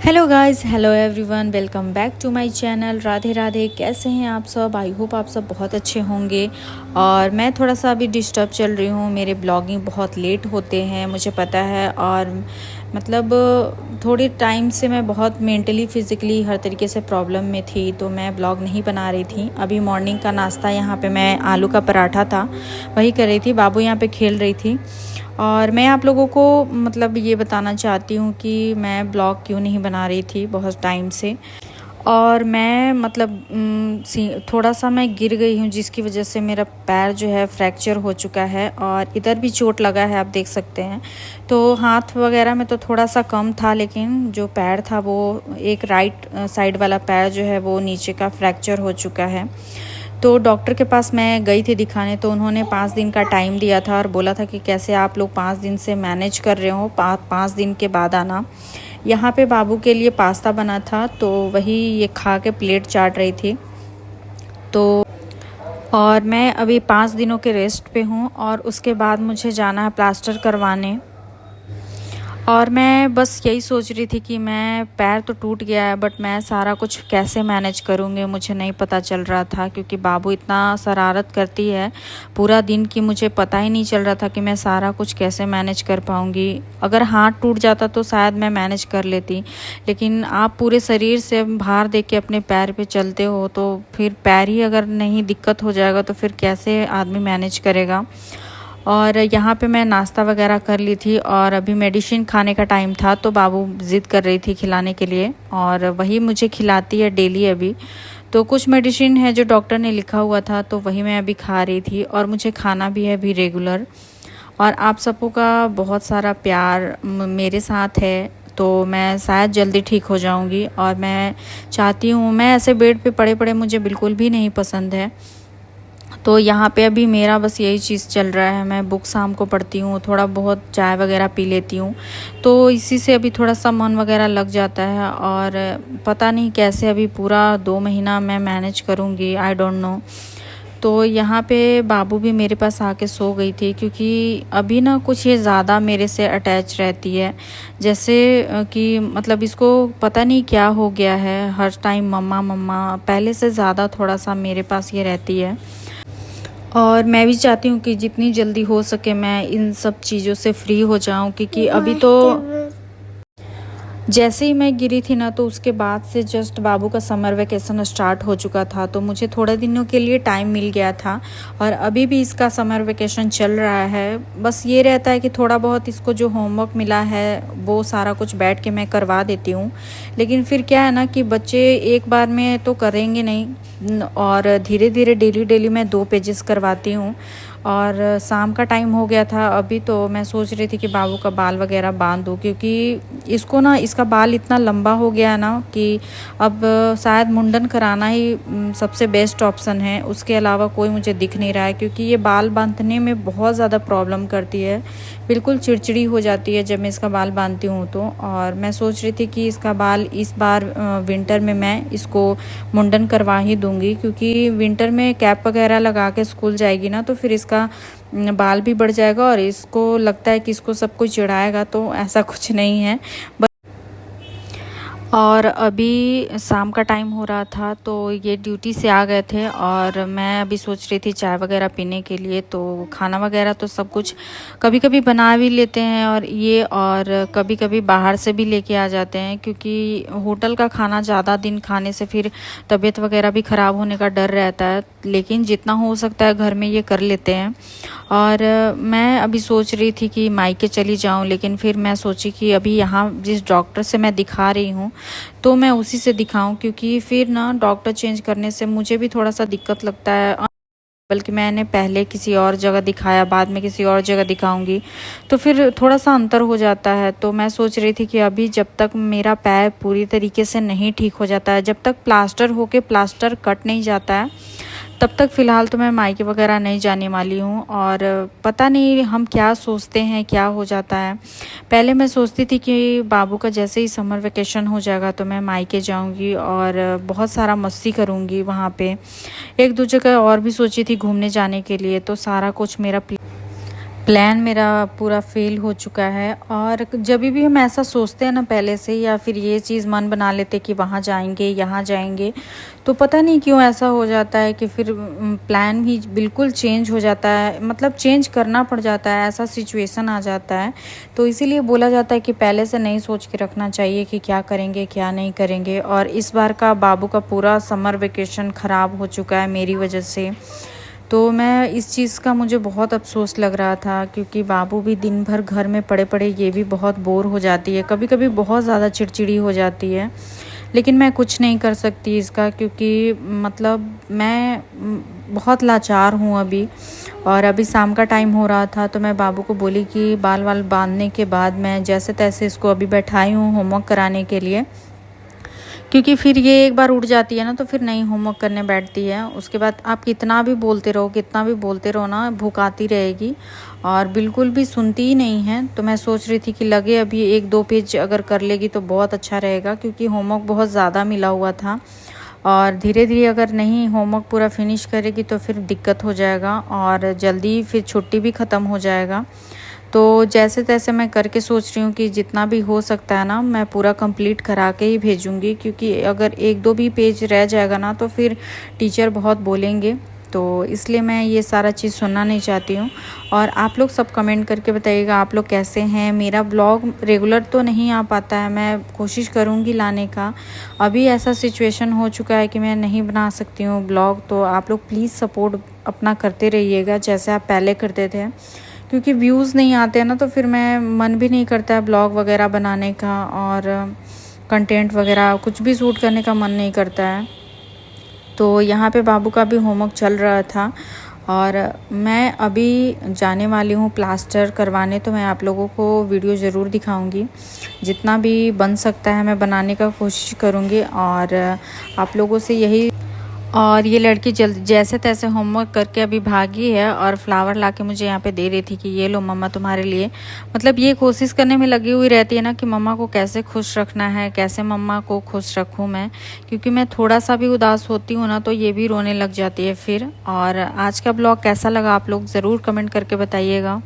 Hello guys, hello everyone, welcome back to my channel. Radhe Radhe. कैसे हैं आप सब? आई होप आप सब बहुत अच्छे होंगे। और मैं थोड़ा सा अभी डिस्टर्ब चल रही हूँ। मेरे ब्लॉगिंग बहुत लेट होते हैं, मुझे पता है। और मतलब थोड़ी टाइम से मैं बहुत मेंटली फ़िज़िकली हर तरीके से प्रॉब्लम में थी, तो मैं ब्लॉग नहीं बना रही थी। अभी मॉर्निंग का नाश्ता यहाँ पे मैं आलू का पराठा था, वही कर रही थी। बाबू यहाँ पे खेल रही थी। और मैं आप लोगों को मतलब ये बताना चाहती हूँ कि मैं ब्लॉग क्यों नहीं बना रही थी बहुत टाइम से। और मैं मतलब थोड़ा सा मैं गिर गई हूँ, जिसकी वजह से मेरा पैर जो है फ्रैक्चर हो चुका है। और इधर भी चोट लगा है, आप देख सकते हैं। तो हाथ वगैरह में तो थोड़ा सा कम था, लेकिन जो पैर था वो एक राइट साइड वाला पैर जो है वो नीचे का फ्रैक्चर हो चुका है। तो डॉक्टर के पास मैं गई थी दिखाने, तो उन्होंने 5 दिन का टाइम दिया था और बोला था कि कैसे आप लोग 5 दिन से मैनेज कर रहे हो, 5 दिन के बाद आना। यहाँ पे बाबू के लिए पास्ता बना था, तो वही ये खा के प्लेट चाट रही थी। तो और मैं अभी 5 दिनों के रेस्ट पे हूँ, और उसके बाद मुझे जाना है प्लास्टर करवाने। और मैं बस यही सोच रही थी कि मैं पैर तो टूट गया है, बट मैं सारा कुछ कैसे मैनेज करूँगी मुझे नहीं पता चल रहा था, क्योंकि बाबू इतना शरारत करती है पूरा दिन कि मुझे पता ही नहीं चल रहा था कि मैं सारा कुछ कैसे मैनेज कर पाऊँगी। अगर हाथ टूट जाता तो शायद मैं मैनेज कर लेती, लेकिन आप पूरे शरीर से भार दे के अपने पैर पे चलते हो, तो फिर पैर ही अगर नहीं दिक्कत हो जाएगा तो फिर कैसे आदमी मैनेज करेगा। और यहाँ पे मैं नाश्ता वगैरह कर ली थी, और अभी मेडिसिन खाने का टाइम था, तो बाबू ज़िद कर रही थी खिलाने के लिए, और वही मुझे खिलाती है डेली अभी। तो कुछ मेडिसिन है जो डॉक्टर ने लिखा हुआ था, तो वही मैं अभी खा रही थी, और मुझे खाना भी है अभी रेगुलर। और आप सबों का बहुत सारा प्यार मेरे साथ है, तो मैं शायद जल्दी ठीक हो जाऊंगी। और मैं चाहती हूँ, मैं ऐसे बेड पे पड़े पड़े मुझे बिल्कुल भी नहीं पसंद है। तो यहाँ पे अभी मेरा बस यही चीज़ चल रहा है। मैं बुक शाम को पढ़ती हूँ, थोड़ा बहुत चाय वगैरह पी लेती हूँ, तो इसी से अभी थोड़ा सा मन वगैरह लग जाता है। और पता नहीं कैसे अभी पूरा 2 महीना मैं मैनेज करूँगी, आई डोंट नो। तो यहाँ पे बाबू भी मेरे पास आके सो गई थी, क्योंकि अभी ना कुछ ये ज़्यादा मेरे से अटैच रहती है। जैसे कि मतलब इसको पता नहीं क्या हो गया है, हर टाइम मम्मा मम्मा, पहले से ज़्यादा थोड़ा सा मेरे पास ये रहती है। और मैं भी चाहती हूँ कि जितनी जल्दी हो सके मैं इन सब चीज़ों से फ्री हो जाऊँ, क्योंकि अभी तो जैसे ही मैं गिरी थी ना, तो उसके बाद से जस्ट बाबू का समर वेकेशन स्टार्ट हो चुका था, तो मुझे थोड़े दिनों के लिए टाइम मिल गया था। और अभी भी इसका समर वेकेशन चल रहा है। बस ये रहता है कि थोड़ा बहुत इसको जो होमवर्क मिला है वो सारा कुछ बैठ के मैं करवा देती हूँ, लेकिन फिर क्या है ना कि बच्चे एक बार में तो करेंगे नहीं, और धीरे धीरे डेली डेली मैं 2 पेजेस करवाती हूँ। और शाम का टाइम हो गया था अभी, तो मैं सोच रही थी कि बाबू का बाल वगैरह बांध दूँ, क्योंकि इसको ना इसका बाल इतना लंबा हो गया है ना कि अब शायद मुंडन कराना ही सबसे बेस्ट ऑप्शन है। उसके अलावा कोई मुझे दिख नहीं रहा है, क्योंकि ये बाल बांधने में बहुत ज़्यादा प्रॉब्लम करती है, बिल्कुल चिड़चिड़ी हो जाती है जब मैं इसका बाल बांधती हूँ तो। और मैं सोच रही थी कि इसका बाल इस बार विंटर में मैं इसको मुंडन करवा ही दूँगी, क्योंकि विंटर में कैप वगैरह लगा के स्कूल जाएगी ना, तो फिर इसका बाल भी बढ़ जाएगा। और इसको लगता है कि इसको सब कुछ चिढ़ाएगा, तो ऐसा कुछ नहीं है। और अभी शाम का टाइम हो रहा था, तो ये ड्यूटी से आ गए थे, और मैं अभी सोच रही थी चाय वगैरह पीने के लिए। तो खाना वगैरह तो सब कुछ कभी कभी बना भी लेते हैं, और कभी कभी बाहर से भी लेके आ जाते हैं, क्योंकि होटल का खाना ज़्यादा दिन खाने से फिर तबीयत वगैरह भी ख़राब होने का डर रहता है। लेकिन जितना हो सकता है घर में ये कर लेते हैं। और मैं अभी सोच रही थी कि मायके चली जाऊं, लेकिन फिर मैं सोची कि अभी यहाँ जिस डॉक्टर से मैं दिखा रही हूँ, तो मैं उसी से दिखाऊं, क्योंकि फिर ना डॉक्टर चेंज करने से मुझे भी थोड़ा सा दिक्कत लगता है। बल्कि मैंने पहले किसी और जगह दिखाया, बाद में किसी और जगह दिखाऊंगी, तो फिर थोड़ा सा अंतर हो जाता है। तो मैं सोच रही थी कि अभी जब तक मेरा पैर पूरी तरीके से नहीं ठीक हो जाता है, जब तक प्लास्टर होके प्लास्टर कट नहीं जाता है, तब तक फ़िलहाल तो मैं मायके वगैरह नहीं जाने वाली हूँ। और पता नहीं हम क्या सोचते हैं, क्या हो जाता है। पहले मैं सोचती थी कि बाबू का जैसे ही समर वेकेशन हो जाएगा तो मैं मायके जाऊँगी और बहुत सारा मस्ती करूँगी वहाँ पे। एक दो जगह और भी सोची थी घूमने जाने के लिए, तो सारा कुछ मेरा प्लान मेरा पूरा फेल हो चुका है। और जब भी हम ऐसा सोचते हैं ना पहले से, या फिर ये चीज़ मन बना लेते कि वहाँ जाएंगे यहाँ जाएंगे, तो पता नहीं क्यों ऐसा हो जाता है कि फिर प्लान भी बिल्कुल चेंज हो जाता है, मतलब चेंज करना पड़ जाता है, ऐसा सिचुएशन आ जाता है। तो इसीलिए बोला जाता है कि पहले से नहीं सोच के रखना चाहिए कि क्या करेंगे क्या नहीं करेंगे। और इस बार का बाबू का पूरा समर वेकेशन ख़राब हो चुका है मेरी वजह से। तो मैं इस चीज़ का मुझे बहुत अफ़सोस लग रहा था, क्योंकि बाबू भी दिन भर घर में पड़े पड़े ये भी बहुत बोर हो जाती है, कभी कभी बहुत ज़्यादा चिड़चिड़ी हो जाती है। लेकिन मैं कुछ नहीं कर सकती इसका, क्योंकि मतलब मैं बहुत लाचार हूँ अभी। और अभी शाम का टाइम हो रहा था, तो मैं बाबू को बोली कि बाल वाल बांधने के बाद मैं जैसे तैसे इसको अभी बैठाई हूँ होमवर्क कराने के लिए, क्योंकि फिर ये एक बार उठ जाती है ना तो फिर नहीं होमवर्क करने बैठती है। उसके बाद आप कितना भी बोलते रहो कितना भी बोलते रहो ना, भुकाती रहेगी और बिल्कुल भी सुनती ही नहीं है। तो मैं सोच रही थी कि लगे अभी 1-2 पेज अगर कर लेगी तो बहुत अच्छा रहेगा, क्योंकि होमवर्क बहुत ज़्यादा मिला हुआ था। और धीरे धीरे अगर नहीं होमवर्क पूरा फिनिश करेगी तो फिर दिक्कत हो जाएगा और जल्दी फिर छुट्टी भी ख़त्म हो जाएगा। तो जैसे तैसे मैं करके सोच रही हूँ कि जितना भी हो सकता है ना मैं पूरा कंप्लीट करा के ही भेजूँगी, क्योंकि अगर 1-2 भी पेज रह जाएगा ना तो फिर टीचर बहुत बोलेंगे। तो इसलिए मैं ये सारा चीज़ सुनना नहीं चाहती हूँ। और आप लोग सब कमेंट करके बताइएगा आप लोग कैसे हैं। मेरा ब्लॉग रेगुलर तो नहीं आ पाता है, मैं कोशिश करूँगी लाने का। अभी ऐसा सिचुएशन हो चुका है कि मैं नहीं बना सकती हूँ ब्लॉग। तो आप लोग प्लीज़ सपोर्ट अपना करते रहिएगा जैसे आप पहले करते थे, क्योंकि व्यूज़ नहीं आते हैं ना तो फिर मैं मन भी नहीं करता है ब्लॉग वगैरह बनाने का, और कंटेंट वगैरह कुछ भी शूट करने का मन नहीं करता है। तो यहाँ पे बाबू का भी होमवर्क चल रहा था और मैं अभी जाने वाली हूँ प्लास्टर करवाने। तो मैं आप लोगों को वीडियो ज़रूर दिखाऊंगी, जितना भी बन सकता है मैं बनाने का कोशिश करूँगी। और आप लोगों से यही, और ये लड़की जल्द जैसे तैसे होमवर्क करके अभी भागी है और फ्लावर लाके मुझे यहाँ पे दे रही थी कि ये लो मम्मा तुम्हारे लिए। मतलब ये कोशिश करने में लगी हुई रहती है ना कि मम्मा को कैसे खुश रखना है, कैसे मम्मा को खुश रखूँ मैं, क्योंकि मैं थोड़ा सा भी उदास होती हूँ ना तो ये भी रोने लग जाती है फिर। और आज का ब्लॉग कैसा लगा आप लोग ज़रूर कमेंट करके बताइएगा।